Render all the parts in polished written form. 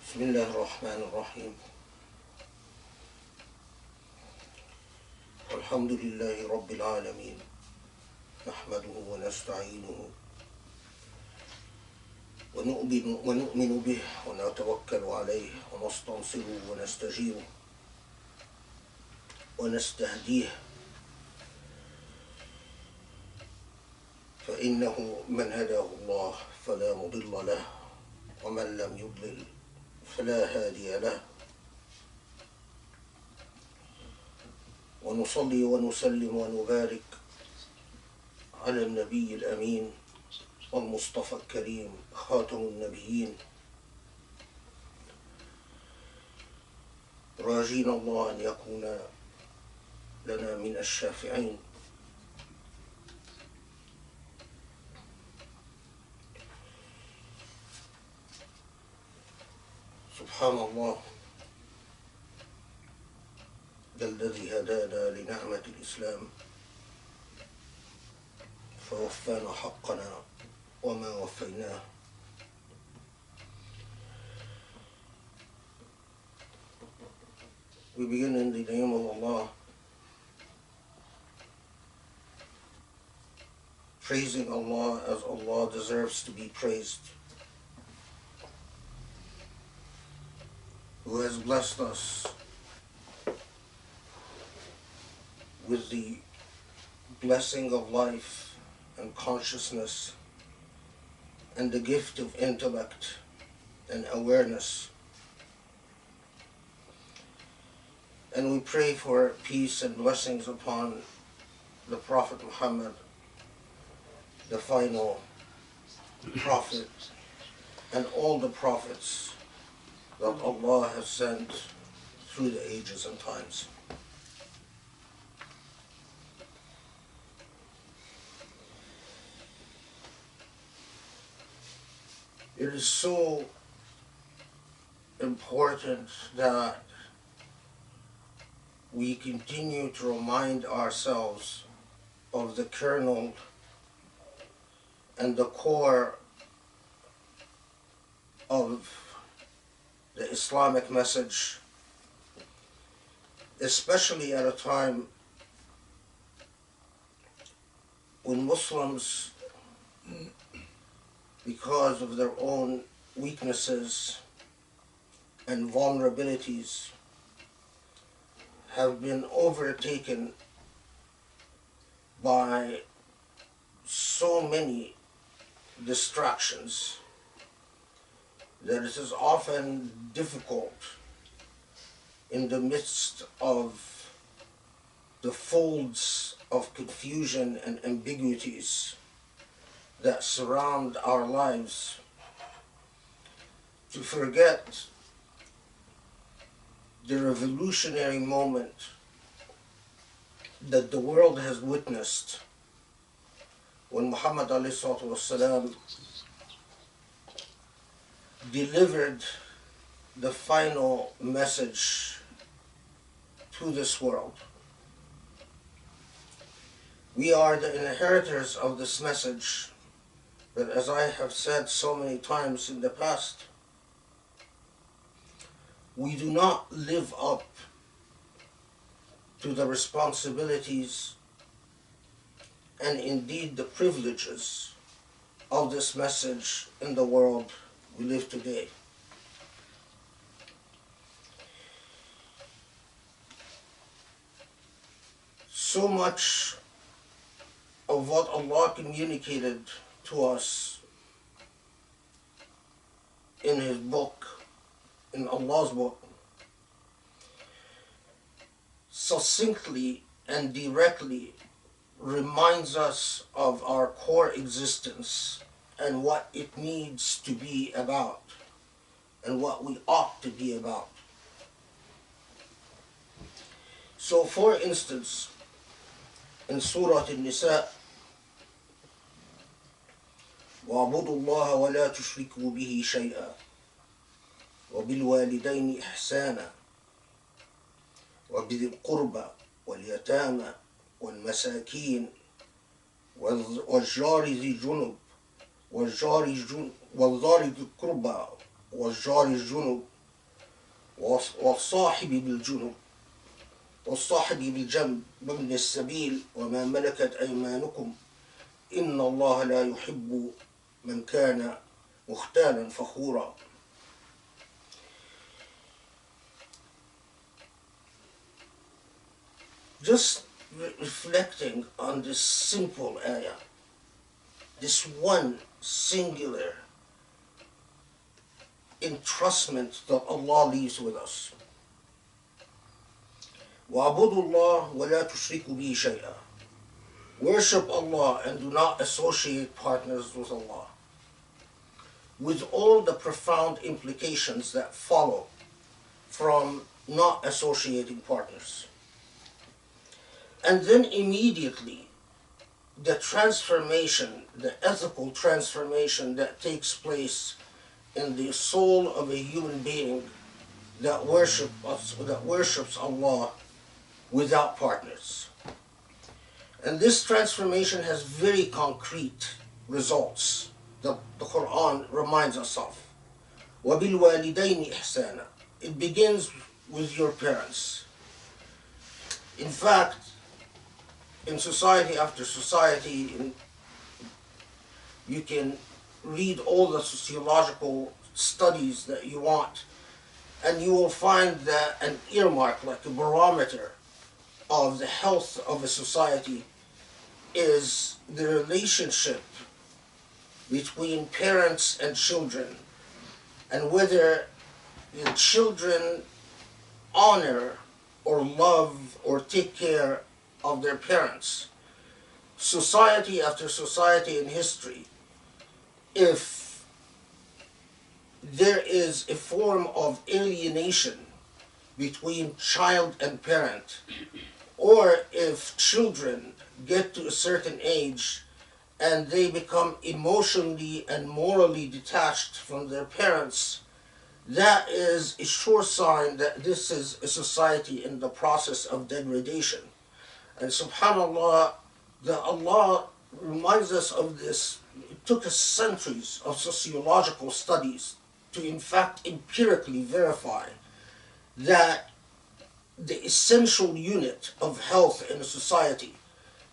بسم الله الرحمن الرحيم. الحمد لله رب العالمين، نحمده ونستعينه ونؤمن به ونتوكل عليه ونستنصره ونستجيره ونستهديه، فإنه من هداه الله فلا مضل له ومن لم يضلل فلا هادي له. ونصلي ونسلم ونبارك على النبي الأمين والمصطفى الكريم خاتم النبيين، راجين الله أن يكون لنا من الشافعين. سبحان الله الذي هدانا لنعمة الإسلام فوفانا حقنا وما وفيناه. We begin in the name of Allah, praising Allah as Allah deserves to be praised, who has blessed us with the blessing of life and consciousness and the gift of intellect and awareness. And we pray for peace and blessings upon the Prophet Muhammad, the final prophet, and all the prophets that Allah has sent through the ages and times. It is so important that we continue to remind ourselves of the kernel and the core of the Islamic message, especially at a time when Muslims, because of their own weaknesses and vulnerabilities, have been overtaken by so many distractions that it is often difficult in the midst of the folds of confusion and ambiguities that surround our lives to forget the revolutionary moment that the world has witnessed when Muhammad ﷺ delivered the final message to this world. We are the inheritors of this message, but as I have said so many times in the past, we do not live up to the responsibilities and indeed the privileges of this message in the world we live today. So much of what Allah communicated to us in His book, in Allah's book, succinctly and directly reminds us of our core existence and what it needs to be about and what we ought to be about. So, for instance, in Surah An-Nisa, وَاعْبُدُوا اللَّهَ وَلَا تُشْرِكُوا بِهِ شَيْئًا وَبِالْوَالِدَيْنِ إِحْسَانًا وبذي القربى واليتامى والمساكين والجار ذي الجنب والجار ذي القربى والجار الجنب والصاحب بالجنب والصاحب بالجنب وابن السبيل وما ملكت أيمانكم إن الله لا يحب من كان مختالا فخورا. Just reflecting on this simple ayah, this one singular entrustment that Allah leaves with us. وَعَبُدُوا اللَّهَ وَلَا تُشْرِكُوا بِهِ شَيْئًا. Worship Allah and do not associate partners with Allah, with all the profound implications that follow from not associating partners. And then immediately, the transformation, the ethical transformation that takes place in the soul of a human being that worships Allah without partners. And this transformation has very concrete results that the Quran reminds us of. وَبِالْوَالِدَيْنِ إِحْسَانًا. It begins with your parents. In fact, in society after society, you can read all the sociological studies that you want, and you will find that an earmark, like a barometer of the health of a society, is the relationship between parents and children, and whether the children honor or love or take care of their parents. Society after society in history, if there is a form of alienation between child and parent, or if children get to a certain age and they become emotionally and morally detached from their parents, that is a sure sign that this is a society in the process of degradation. And subhanAllah, that Allah reminds us of this. It took us centuries of sociological studies to in fact empirically verify that the essential unit of health in a society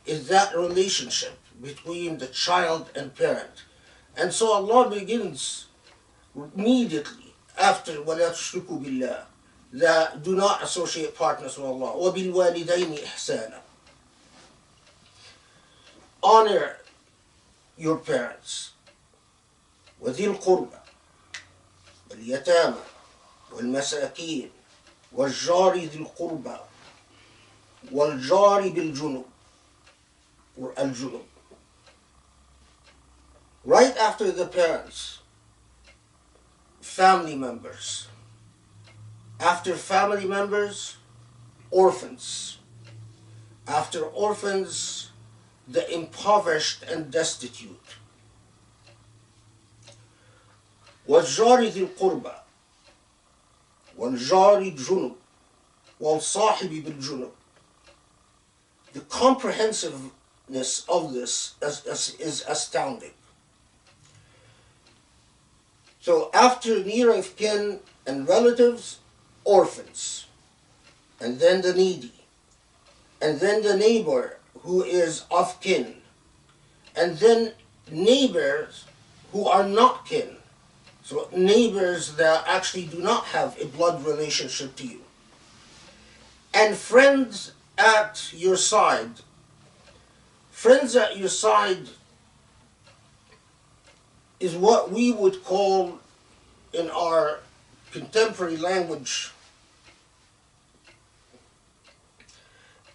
is that relationship between the child and parent. And so Allah begins immediately after وَلَا تُشْرِكُوا بِاللَّهِ, that do not associate partners with Allah. وَبِالْوَالِدَيْنِ إِحْسَانًا. Honor your parents. وَذِي الْقُرْبَى وَالْيَتَامَى وَالْمَسَاكِينِ وَالْجَارِ ذِي الْقُرْبَى وَالْجَارِ بِالْجُنُبِ, or al-junub. Right after the parents, family members. After family members, orphans. After orphans, the impoverished and destitute. وَالْجَارِ ذِي الْقُرْبَى وَالْجَارِ الْجُنُبِ وَالْصَاحِبِ بِالْجُنُبِ. The comprehensiveness of this is astounding. So after near of kin and relatives, orphans, and then the needy, and then the neighbor who is of kin, and then neighbors who are not kin. So neighbors that actually do not have a blood relationship to you. And friends at your side. Friends at your side is what we would call in our contemporary language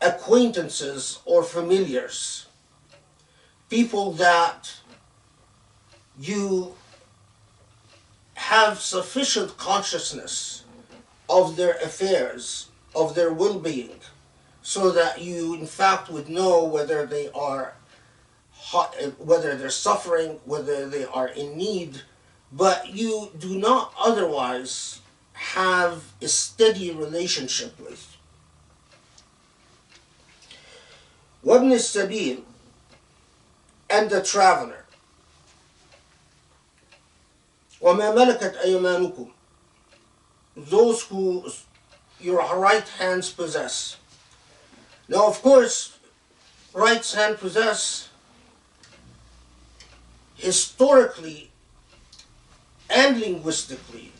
acquaintances or familiars. People that you have sufficient consciousness of their affairs, of their well-being, so that you in fact would know whether they are whether they're suffering, whether they are in need, but you do not otherwise have a steady relationship with. وَابْنِ السَّبِيلِ, and the traveler. وَمَا مَلَكَتْ أَيْمَانُكُمْ, those who your right hands possess. Now, of course, right hand possess historically and linguistically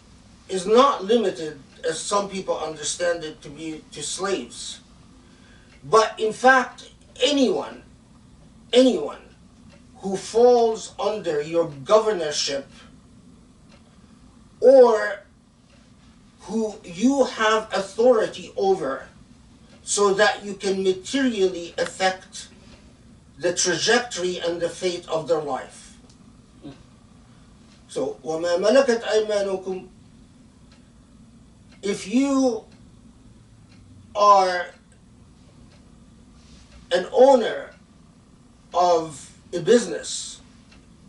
is not limited, as some people understand it to be, to slaves. But in fact, anyone who falls under your governorship or who you have authority over so that you can materially affect the trajectory and the fate of their life. So, وَمَا مَلَكَتْ أَيْمَانُكُمْ, if you are an owner of a business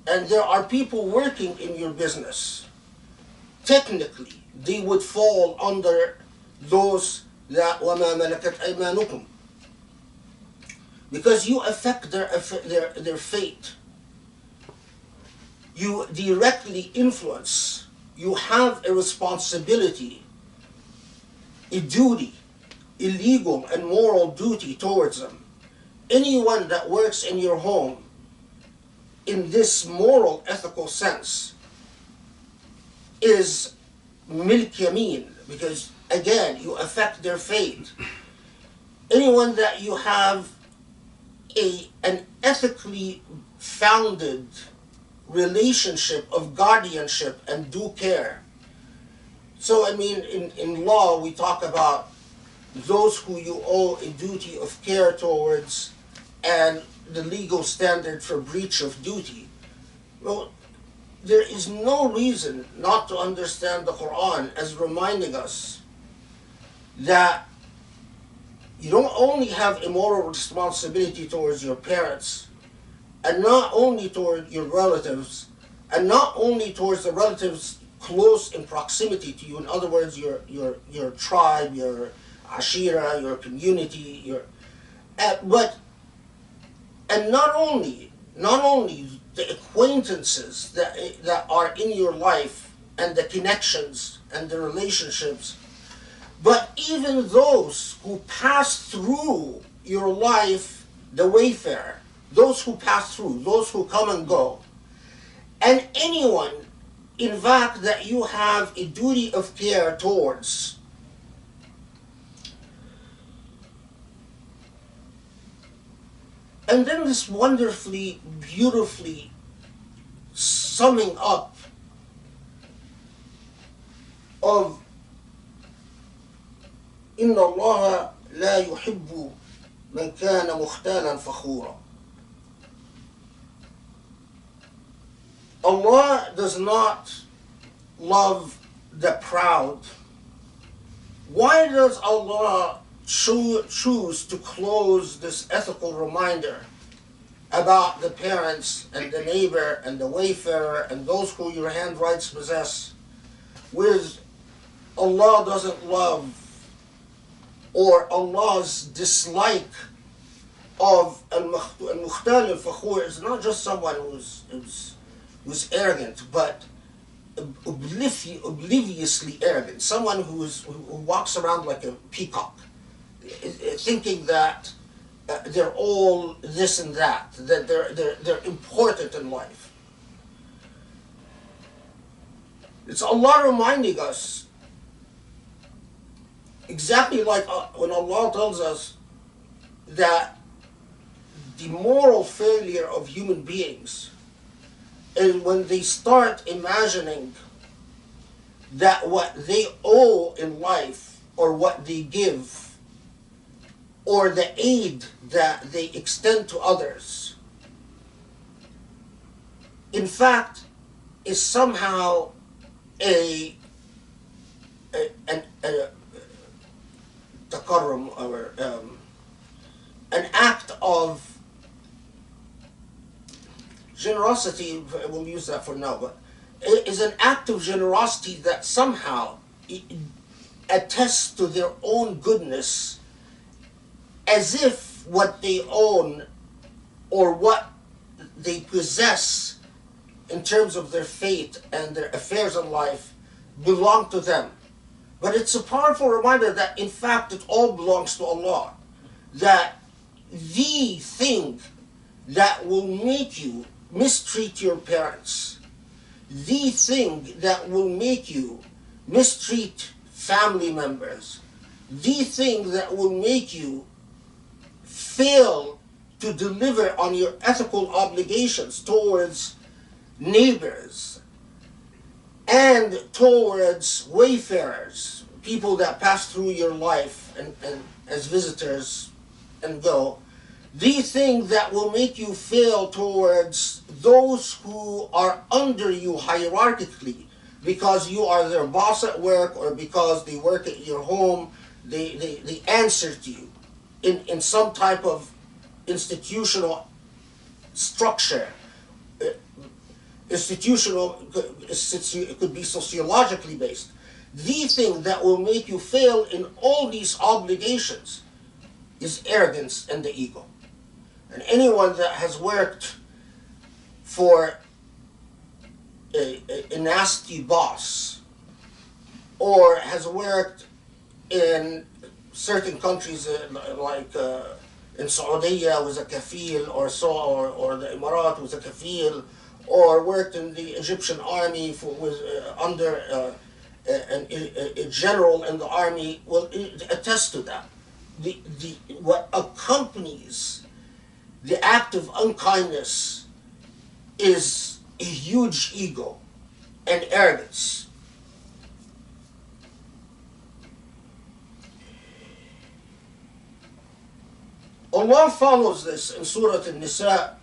and there are people working in your business, technically they would fall under those that وَمَا مَلَكَتْ أَيْمَانُكُمْ, because you affect their fate. You directly influence. You have a responsibility, a duty, a legal and moral duty towards them. Anyone that works in your home in this moral, ethical sense is milk yamin, because again, you affect their fate. Anyone that you have an ethically founded relationship of guardianship and due care. So, I mean, in law, we talk about those who you owe a duty of care towards and the legal standard for breach of duty. Well, there is no reason not to understand the Quran as reminding us that you don't only have a moral responsibility towards your parents, and not only toward your relatives, and not only towards the relatives close in proximity to you, in other words, your tribe, your ashira, your community, and not only the acquaintances that are in your life and the connections and the relationships, but even those who pass through your life, the wayfarer, those who pass through, those who come and go, and anyone, in fact, that you have a duty of care towards. And then this wonderfully, beautifully summing up of إِنَّ اللَّهَ لَا يُحِبُّ مَنْ كَانَ مُخْتَالًا فَخُورًا. Allah does not love the proud. Why does Allah choose to close this ethical reminder about the parents and the neighbor and the wayfarer and those who your handwrites possess with Allah doesn't love, or Allah's dislike of al-mukhtal al-fakhur is not just someone who's arrogant, but obliviously arrogant, someone who walks around like a peacock, thinking that they're all this and that they're important in life. It's Allah reminding us, exactly like when Allah tells us that the moral failure of human beings is when they start imagining that what they owe in life, or what they give, or the aid that they extend to others, in fact, is somehow an taqarrum, or an act of generosity. We'll use that for now, but it is an act of generosity that somehow attests to their own goodness, as if what they own or what they possess in terms of their fate and their affairs in life belong to them. But it's a powerful reminder that in fact it all belongs to Allah. That the thing that will make you mistreat your parents, the thing that will make you mistreat family members, the thing that will make you fail to deliver on your ethical obligations towards neighbors and towards wayfarers, people that pass through your life and as visitors and go, the thing that will make you fail towards those who are under you hierarchically because you are their boss at work or because they work at your home, they answer to you in some type of institutional structure. Institutional, it could be sociologically based. The thing that will make you fail in all these obligations is arrogance and the ego. And anyone that has worked for a nasty boss or has worked in certain countries like in Saudi was a kafil or the Emirat was a kafil, or worked in the Egyptian army was under a general in the army, will attest to that. What accompanies the act of unkindness is a huge ego and arrogance. Allah follows this in Surah An-Nisa.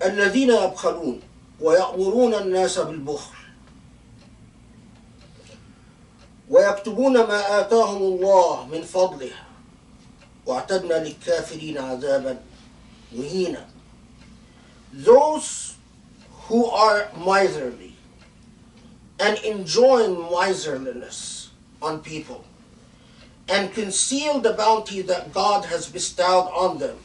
الذين يبخلون ويأمرون الناس بالبخل ويكتبون ما آتاهم الله من فضله وَأَعْتَدْنَا لِلْكَافِرِينَ عَذَابًا مُهِينًا. Those who are miserly and enjoying miserliness on people and conceal the bounty that God has bestowed on them,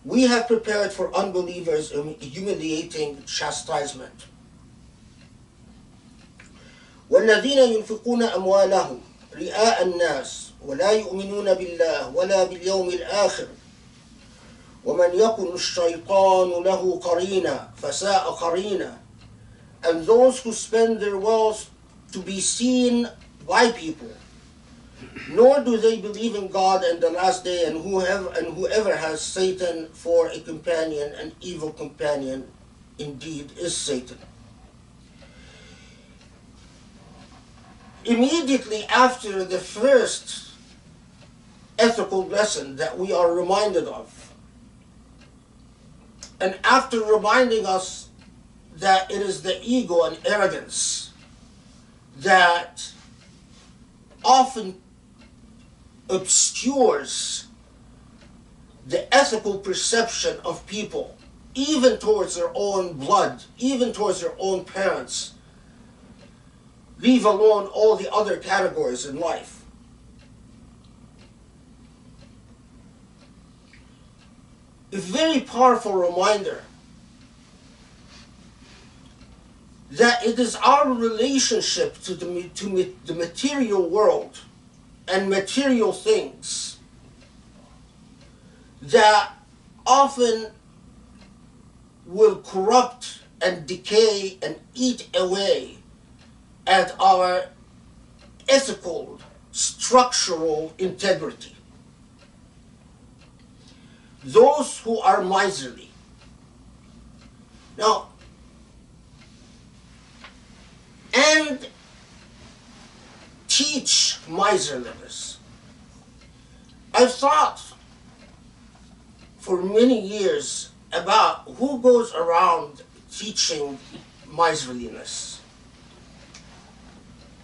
we have prepared for unbelievers a humiliating chastisement. وَالَّذِينَ يُنْفِقُونَ أَمْوَالَهُمْ رِئَاءَ النَّاسِ ولا يؤمنون بالله ولا باليوم الآخر ومن يكن الشيطان له قرينا فساء قرينا. And those who spend their wealth to be seen by people, nor do they believe in God and the last day, and whoever has Satan for a companion, an evil companion indeed is Satan. Immediately after the first ethical lesson that we are reminded of, and after reminding us that it is the ego and arrogance that often obscures the ethical perception of people, even towards their own blood, even towards their own parents, leave alone all the other categories in life. A very powerful reminder that it is our relationship to the material world and material things that often will corrupt and decay and eat away at our ethical, structural integrity. Those who are miserly. Now, and teach miserliness. I've thought for many years about who goes around teaching miserliness.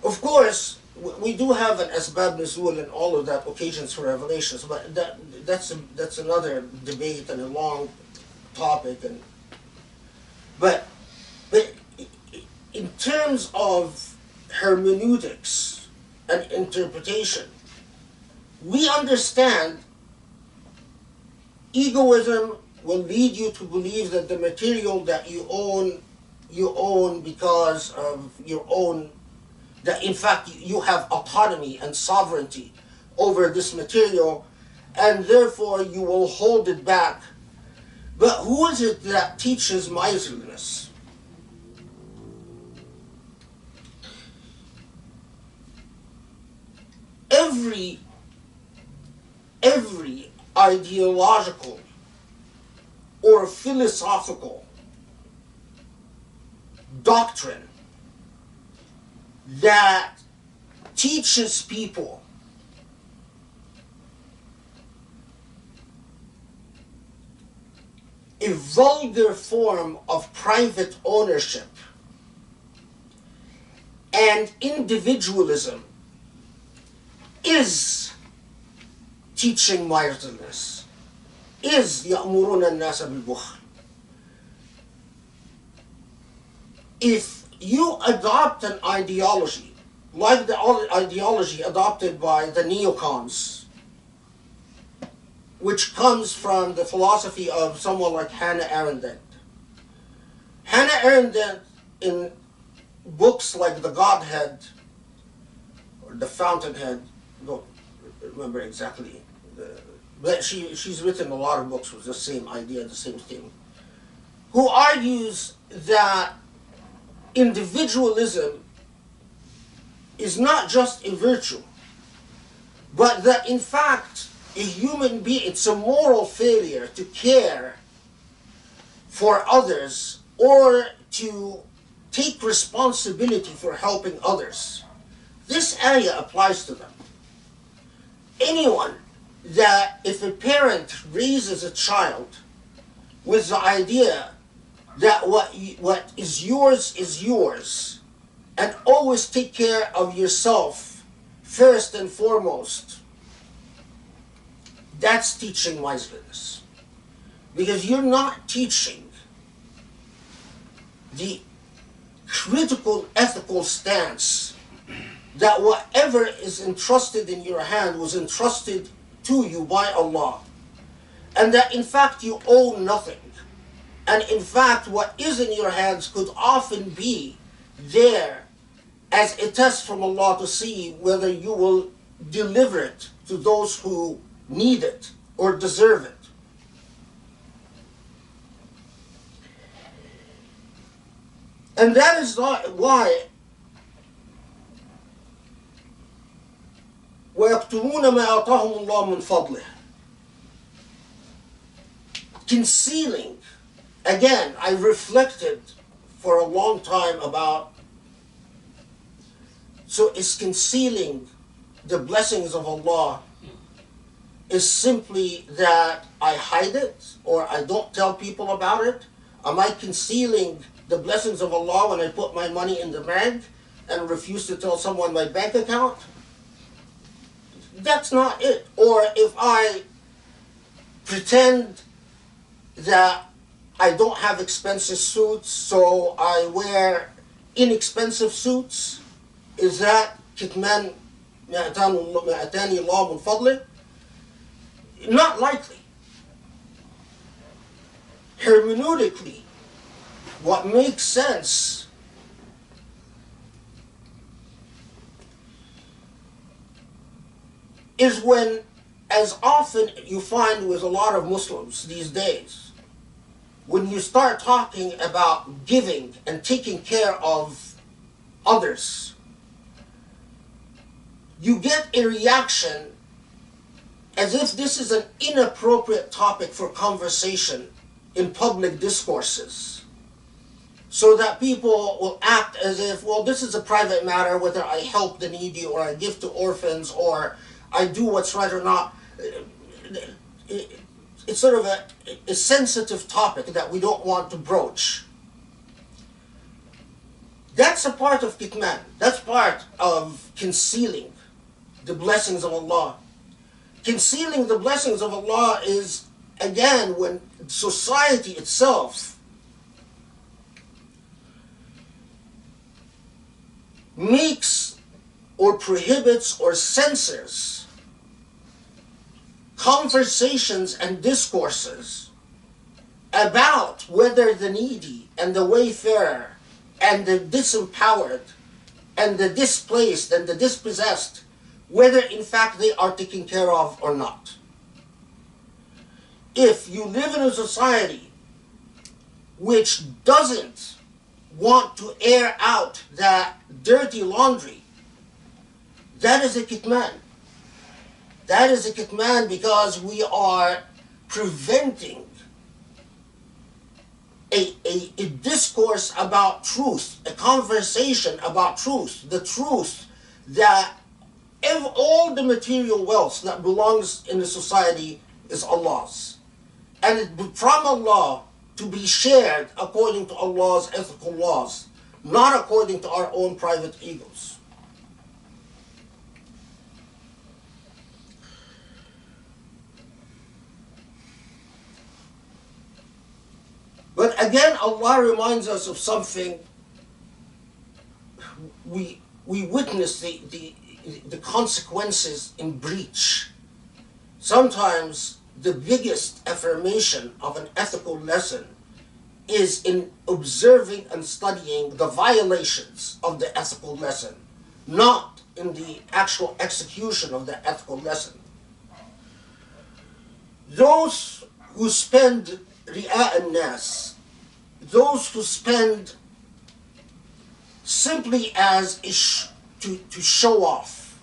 Of course, we do have an asbab nuzul and all of that, occasions for revelations, but that's another debate and a long topic. But in terms of hermeneutics and interpretation, we understand egoism will lead you to believe that the material that you own because of your own that in fact you have autonomy and sovereignty over this material, and therefore you will hold it back. But who is it that teaches miserliness? Every ideological or philosophical doctrine that teaches people a vulgar form of private ownership and individualism is teaching miserliness, is يَأْمُرُونَ النَّاسَ بِالْبُخْلِ. If you adopt an ideology, like the ideology adopted by the neocons, which comes from the philosophy of someone like Hannah Arendt. Hannah Arendt, in books like The Godhead, or The Fountainhead, I don't remember exactly, but she's written a lot of books with the same idea, the same thing, who argues that individualism is not just a virtue, but that in fact a human being, it's a moral failure to care for others or to take responsibility for helping others. This ayah applies to them. Anyone that, if a parent raises a child with the idea that what is yours, and always take care of yourself first and foremost, that's teaching miserliness. Because you're not teaching the critical ethical stance that whatever is entrusted in your hand was entrusted to you by Allah, and that in fact you own nothing, and in fact what is in your hands could often be there as a test from Allah to see whether you will deliver it to those who need it or deserve it. And that is not why وَيَكْتُمُونَ مَا آتَاهُمُ اللَّهُ مِنْ فَضْلِهِ. Concealing. Again, I reflected for a long time about, so is concealing the blessings of Allah is simply that I hide it or I don't tell people about it? Am I concealing the blessings of Allah when I put my money in the bank and refuse to tell someone my bank account? That's not it. Or if I pretend that I don't have expensive suits, so I wear inexpensive suits, is that kitman ما أتاني الله من فضله? Not likely. Hermeneutically, what makes sense is when, as often you find with a lot of Muslims these days, when you start talking about giving and taking care of others, you get a reaction as if this is an inappropriate topic for conversation in public discourses. So that people will act as if, well, this is a private matter, whether I help the needy or I give to orphans or I do what's right or not. It's sort of a sensitive topic that we don't want to broach. That's a part of kitman. That's part of concealing the blessings of Allah. Concealing the blessings of Allah is, again, when society itself makes or prohibits or censors conversations and discourses about whether the needy and the wayfarer and the disempowered and the displaced and the dispossessed, whether in fact they are taken care of or not. If you live in a society which doesn't want to air out that dirty laundry, that is a kitman. That is a kitman, because we are preventing a discourse about truth, a conversation about truth, the truth that all the material wealth that belongs in the society is Allah's. And it from Allah to be shared according to Allah's ethical laws, not according to our own private egos. But again, Allah reminds us of something. We witness the consequences in breach. Sometimes the biggest affirmation of an ethical lesson is in observing and studying the violations of the ethical lesson, not in the actual execution of the ethical lesson. Those who spend ri'a al-nas, those who spend simply as to show off.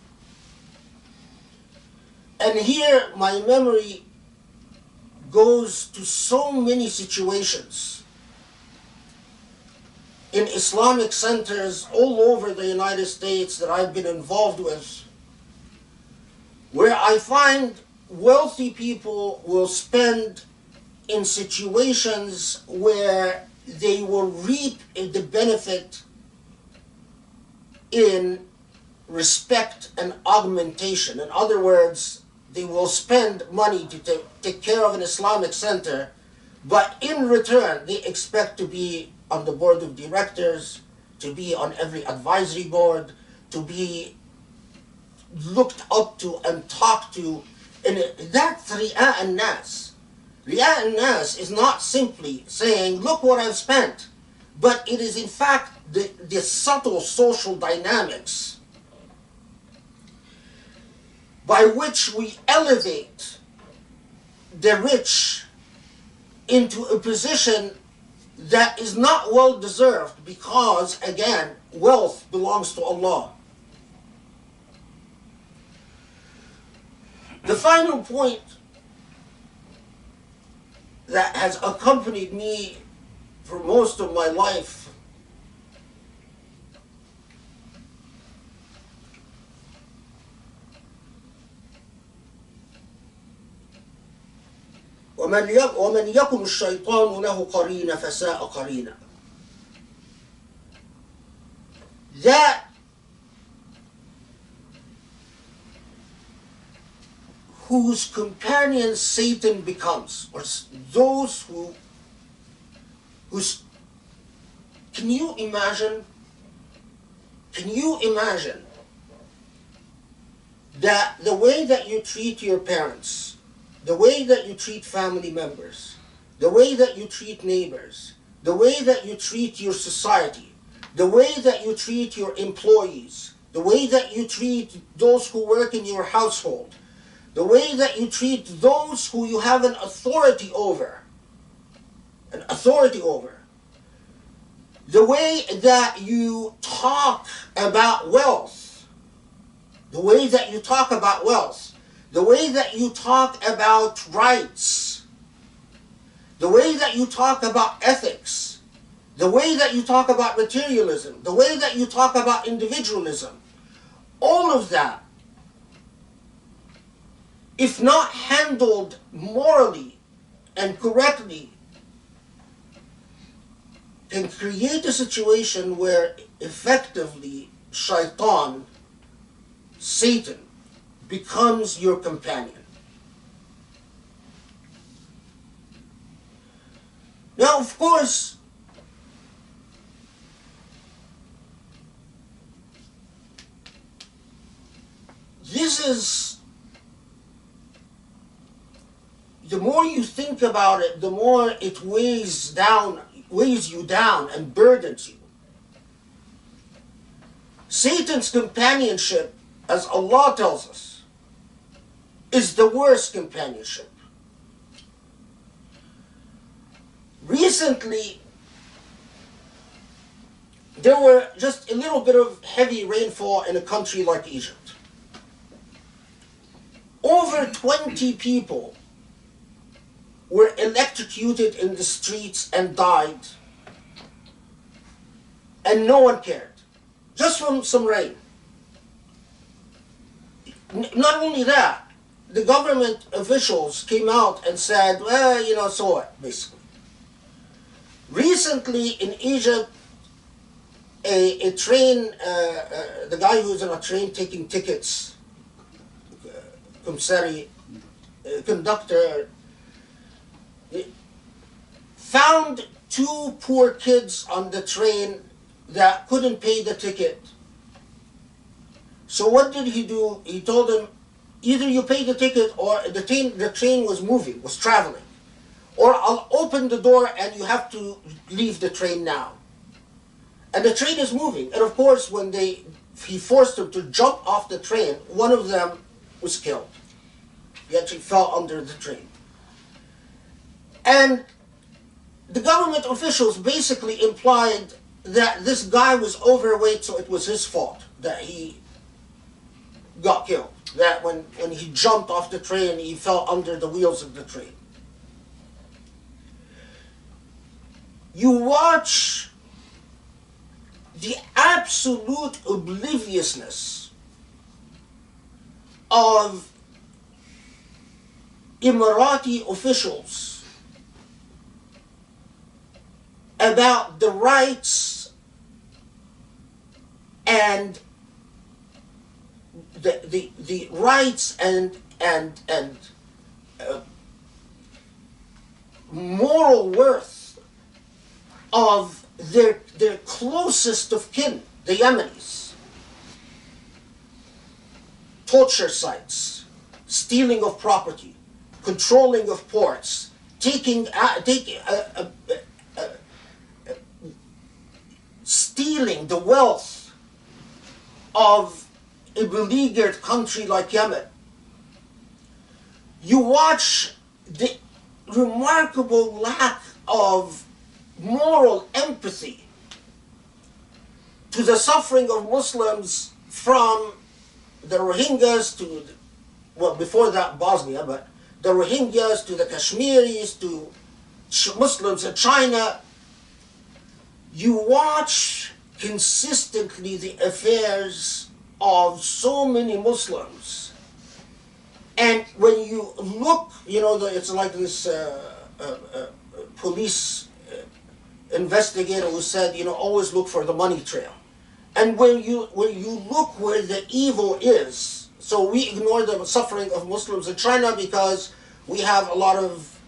And here my memory goes to so many situations in Islamic centers all over the United States that I've been involved with, where I find wealthy people will spend in situations where they will reap the benefit in respect and augmentation. In other words, they will spend money to take care of an Islamic center, but in return they expect to be on the board of directors, to be on every advisory board, to be looked up to and talked to. And that's ri'a al-nas. Ri'a al-nas is not simply saying, look what I've spent, but it is in fact the subtle social dynamics by which we elevate the rich into a position that is not well deserved, because, again, wealth belongs to Allah. The final point that has accompanied me for most of my life ومن يكن الشيطان له قرين فساء قرينا. That whose companion Satan becomes, or those whose, can you imagine that the way that you treat your parents, the way that you treat family members, the way that you treat neighbors, the way that you treat your society, the way that you treat your employees, the way that you treat those who work in your household, the way that you treat those who you have an authority over, the way that you talk about wealth, the way that you talk about wealth, the way that you talk about rights, the way that you talk about ethics, the way that you talk about materialism, the way that you talk about individualism, all of that, if not handled morally and correctly, can create a situation where effectively shaitan, Satan, becomes your companion. Now, of course, this is, the more you think about it, the more it weighs you down and burdens you. Satan's companionship, as Allah tells us, is the worst companionship. Recently, there were just a little bit of heavy rainfall in a country like Egypt. Over 20 people were electrocuted in the streets and died, and no one cared, just from some rain. Not only that, the government officials came out and said, well, so what, basically. Recently in Egypt, a train, the guy who was on a train taking tickets, conductor, found two poor kids on the train that couldn't pay the ticket. So what did he do? He told them, either you pay the ticket, or the train was moving, was traveling, or I'll open the door and you have to leave the train now. And the train is moving. And of course, when he forced them to jump off the train, one of them was killed. He actually fell under the train. And the government officials basically implied that this guy was overweight, so it was his fault that he got killed. That when he jumped off the train, he fell under the wheels of the train. You watch the absolute obliviousness of Emirati officials about the rights and the rights and moral worth of their closest of kin, the Yemenis. Torture sites, stealing of property, controlling of ports, stealing the wealth of a beleaguered country like Yemen. You watch the remarkable lack of moral empathy to the suffering of Muslims, from the Rohingyas to, well, before that Bosnia, but the Rohingyas to the Kashmiris to Muslims in China. You watch consistently the affairs of so many Muslims, and when you look, it's like this police investigator who said, always look for the money trail. And when you look where the evil is, so we ignore the suffering of Muslims in China because we have a lot of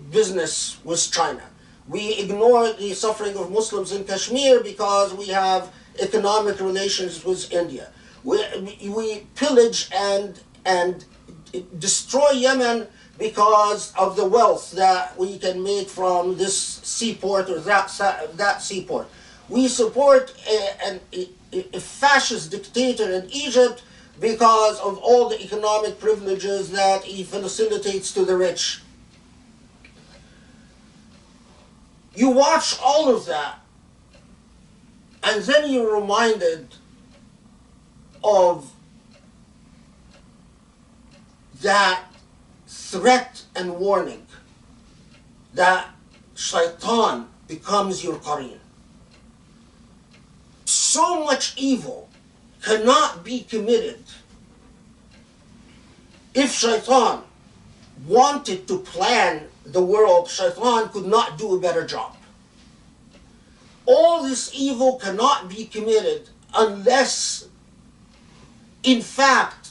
business with China. We ignore the suffering of Muslims in Kashmir because we have economic relations with India. We pillage and destroy Yemen because of the wealth that we can make from this seaport or that seaport. We support a fascist dictator in Egypt because of all the economic privileges that he facilitates to the rich. You watch all of that, and then you're reminded of that threat and warning that shaitan becomes your qareen. So much evil cannot be committed. If shaitan wanted to plan the world, shaitan could not do a better job. All this evil cannot be committed unless, in fact,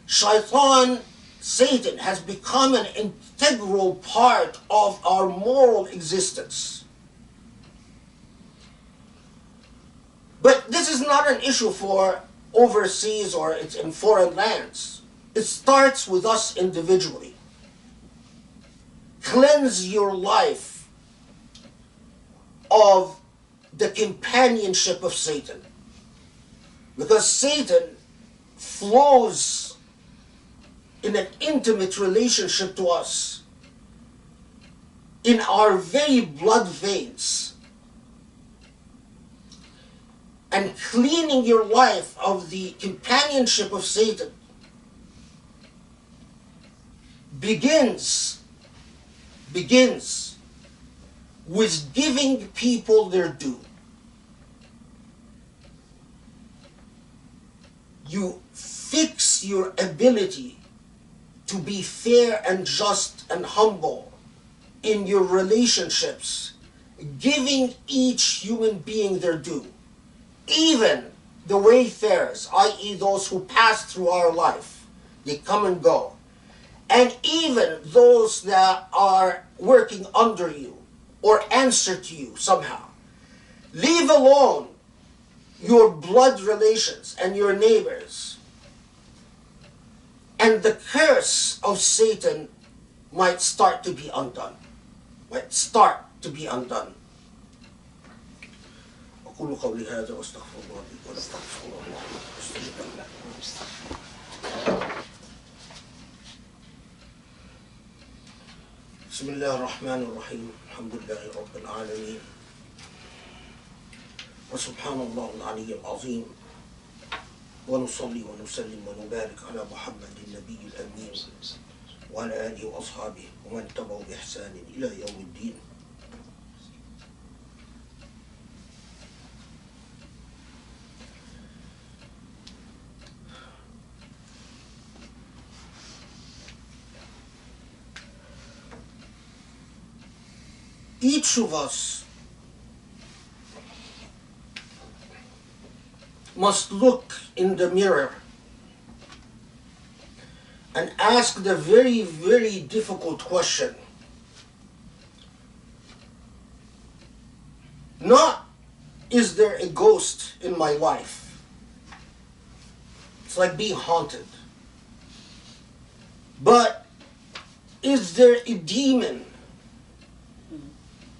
shaitan, Satan, has become an integral part of our moral existence. But this is not an issue for overseas or it's in foreign lands. It starts with us individually. Cleanse your life of the companionship of Satan. Because Satan flows in an intimate relationship to us, in our very blood veins. And cleaning your life of the companionship of Satan begins with giving people their due. You fix your ability to be fair and just and humble in your relationships, giving each human being their due. Even the wayfarers, i.e. those who pass through our life, they come and go. And even those that are working under you or answer to you somehow. Leave alone your blood relations and your neighbors. And the curse of Satan might start to be undone. أقول قولي هذا واستغفر الله لي ولكم. بسم الله الرحمن الرحيم الحمد لله رب العالمين وسبحان الله العلي العظيم ونصلي ونسلم ونبارك على محمد النبي الأمين وعلى آله وأصحابه ومن تبعوا بإحسان إلى يوم الدين. Each of us must look in the mirror and ask the very, very difficult question. Not, is there a ghost in my life? It's like being haunted. But is there a demon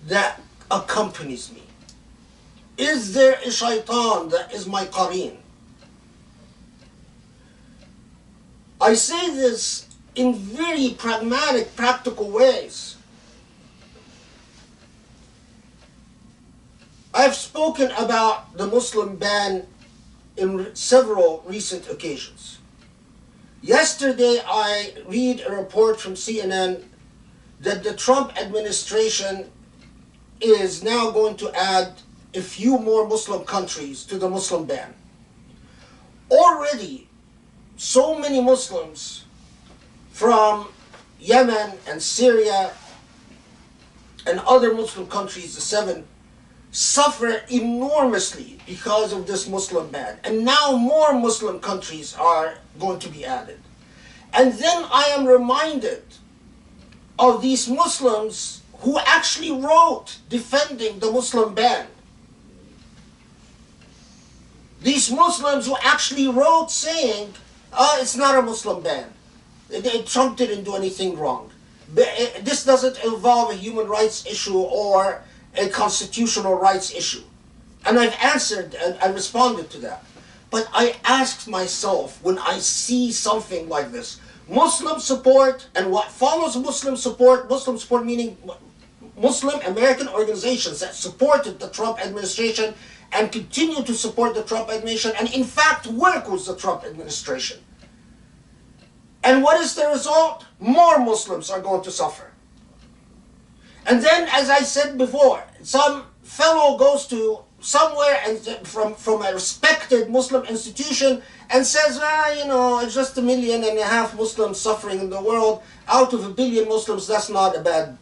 that accompanies me? Is there a shaitan that is my qareen? I say this in very pragmatic, practical ways. I've spoken about the Muslim ban in several recent occasions. Yesterday I read a report from CNN that the Trump administration is now going to add a few more Muslim countries to the Muslim ban. Already, so many Muslims from Yemen and Syria and other Muslim countries, the 7, suffer enormously because of this Muslim ban. And now more Muslim countries are going to be added. And then I am reminded of these Muslims who actually wrote defending the Muslim ban. These Muslims who actually wrote saying, it's not a Muslim ban. Trump didn't do anything wrong. This doesn't involve a human rights issue or a constitutional rights issue. And I've answered and I responded to that. But I asked myself, when I see something like this, Muslim support and what follows Muslim support meaning Muslim American organizations that supported the Trump administration and continue to support the Trump administration and in fact work with the Trump administration. And what is the result? More Muslims are going to suffer. And then, as I said before, some fellow goes to somewhere and from a respected Muslim institution and says, it's just 1.5 million Muslims suffering in the world. Out of 1 billion Muslims, that's not a bad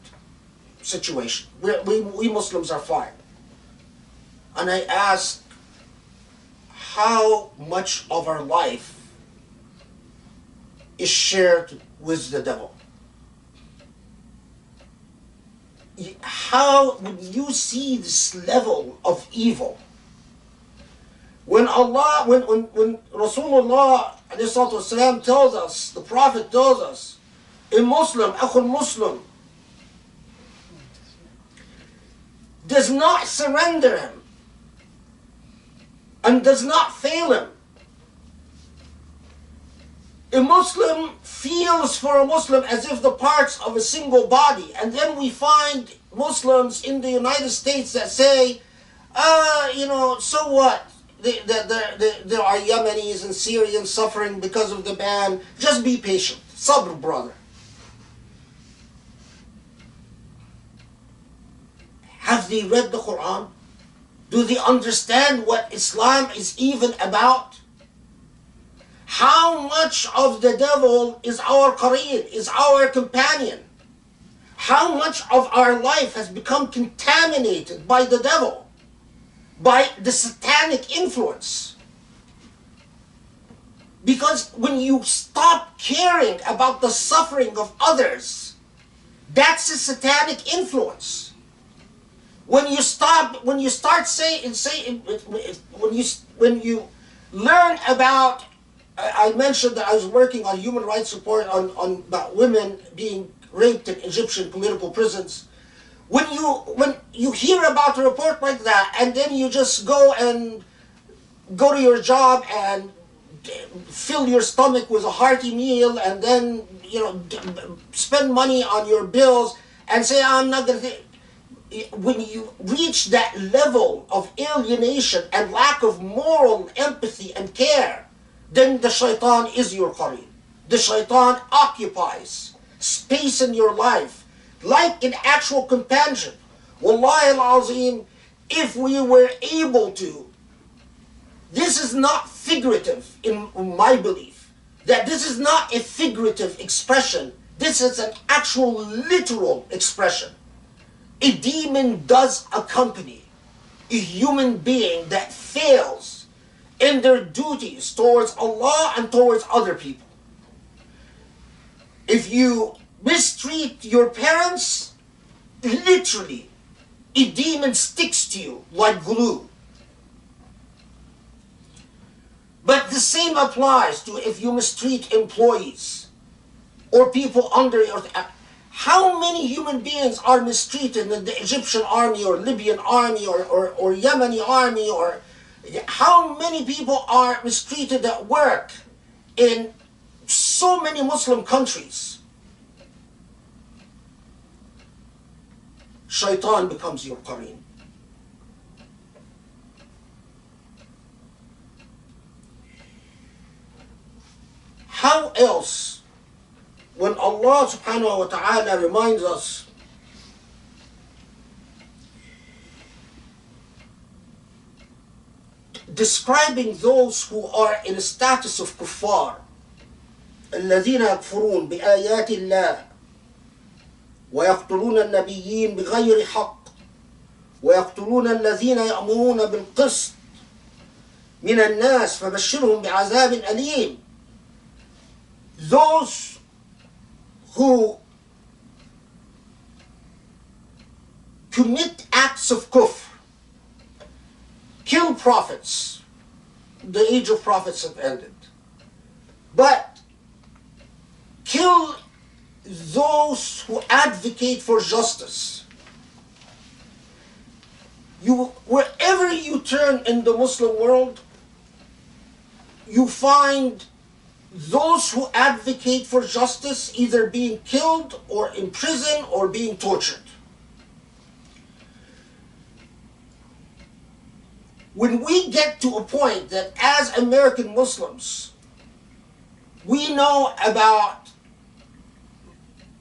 situation. We Muslims are fine. And I ask, how much of our life is shared with the devil? How would you see this level of evil? When Rasulullah ﷺ tells us, the Prophet tells us, a Muslim, akhul Muslim, does not surrender him and does not fail him A Muslim feels for a Muslim as if the parts of a single body. And then we find Muslims in the United States that say, so what? There are Yemenis and Syrians suffering because of the ban. Just be patient. Sabr, brother. Have they read the Quran? Do they understand what Islam is even about? How much of the devil is our qareen, is our companion? How much of our life has become contaminated by the devil, by the satanic influence? Because when you stop caring about the suffering of others, that's a satanic influence. When you learn about, I mentioned that I was working on human rights support on about women being raped in Egyptian political prisons. When you hear about a report like that, and then you just go to your job and fill your stomach with a hearty meal, and then spend money on your bills and say, I'm not going to. When you reach that level of alienation and lack of moral empathy and care, then the shaitan is your qareen. The shaitan occupies space in your life like an actual companionship. Wallahi al-azim, if we were able to, this is not figurative in my belief, that this is not a figurative expression, this is an actual literal expression. A demon does accompany a human being that fails in their duties towards Allah and towards other people. If you mistreat your parents, literally, a demon sticks to you like glue. But the same applies to if you mistreat employees or people under your. How many human beings are mistreated in the Egyptian army or Libyan army or Yemeni army, or how many people are mistreated at work in so many Muslim countries? Shaitan becomes your qareen. How else, when Allah subhanahu wa ta'ala reminds us describing those who are in a status of kuffar, الذين يكفرون بآيات الله ويقتلون النبيين بغير حق ويقتلون الذين يأمرون بالقسط من الناس فبشرهم بعذاب أليم. Those who commit acts of kufr, kill prophets, the age of prophets have ended, but kill those who advocate for justice. Wherever you turn in the Muslim world, you find those who advocate for justice either being killed or in prison or being tortured. When we get to a point that as American Muslims, we know about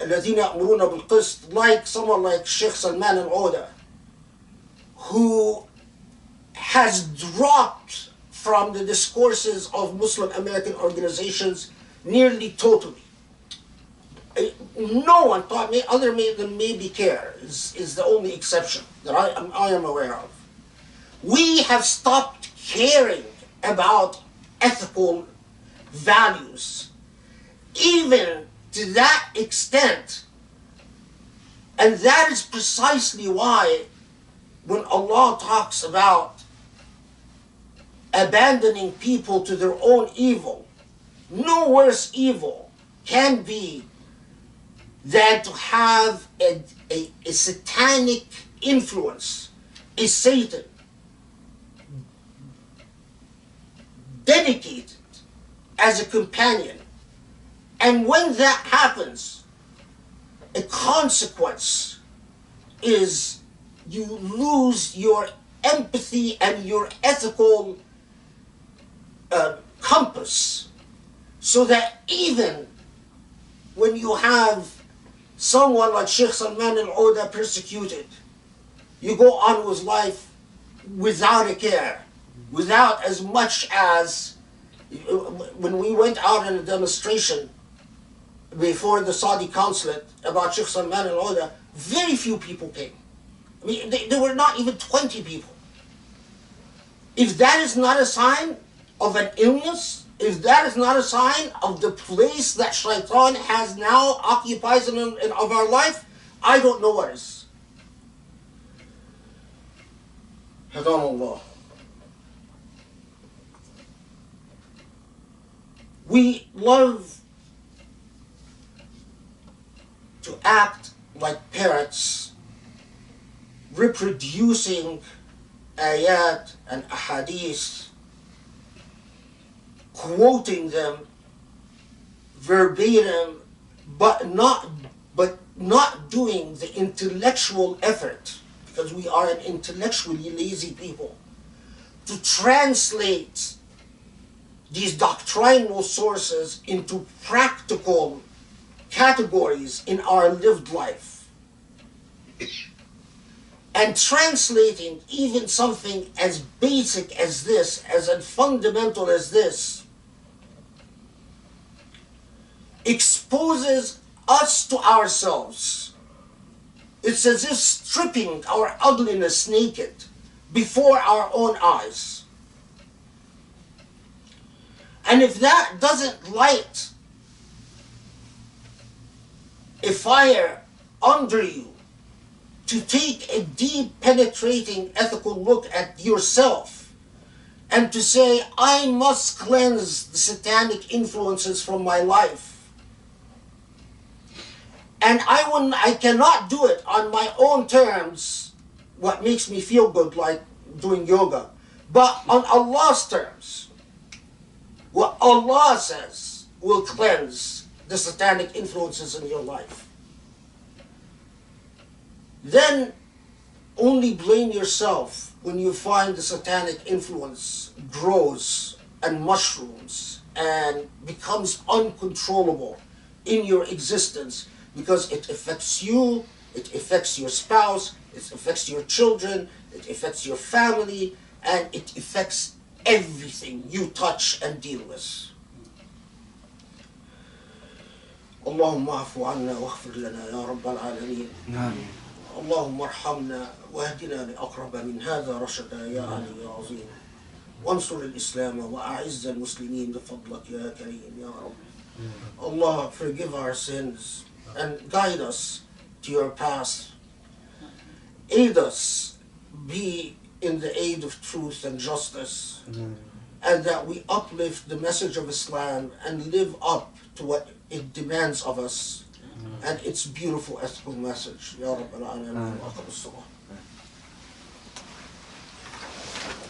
الذين يأمرون بالقسط, like someone like Sheikh Salman al-Oda, who has dropped from the discourses of Muslim American organizations nearly totally. No one thought, other than maybe CARE is the only exception that I am aware of. We have stopped caring about ethical values, even to that extent. And that is precisely why when Allah talks about abandoning people to their own evil, no worse evil can be than to have a satanic influence, a Satan dedicated as a companion And when that happens, a consequence is you lose your empathy and your ethical compass, so that even when you have someone like Sheikh Salman al-Oda persecuted, you go on with life without a care, without as much as when we went out in a demonstration before the Saudi consulate about Sheikh Salman al-Oda, very few people came. I mean, there were not even 20 people. If that is not a sign of an illness, if that is not a sign of the place that shaitan has now occupies in of our life, I don't know what is. Hadanallah. We love to act like parrots, reproducing ayat and ahadith, quoting them verbatim, but not doing the intellectual effort, because we are an intellectually lazy people, to translate these doctrinal sources into practical categories in our lived life. And translating even something as basic as this, as fundamental as this, exposes us to ourselves. It's as if stripping our ugliness naked before our own eyes. And if that doesn't light a fire under you to take a deep, penetrating, ethical look at yourself and to say, I must cleanse the satanic influences from my life. And I cannot do it on my own terms, what makes me feel good, like doing yoga, but on Allah's terms. What Allah says will cleanse the satanic influences in your life. Then only blame yourself when you find the satanic influence grows and mushrooms and becomes uncontrollable in your existence, because it affects you, it affects your spouse, it affects your children, it affects your family, and it affects everything you touch and deal with. اللهم اعف عنا واغفر لنا يا رب العالمين. اللهم ارحمنا واهدنا لأقرب من هذا رشدا يا علي يا عظيم. وانصر الإسلام وأعز المسلمين بفضلك يا كريم يا رب. Allah, forgive our sins and guide us to your path. Aid us, be in the aid of truth and justice, and that we uplift the message of Islam and live up to what it demands of us and its beautiful ethical message. Ya Rabbal Alameen.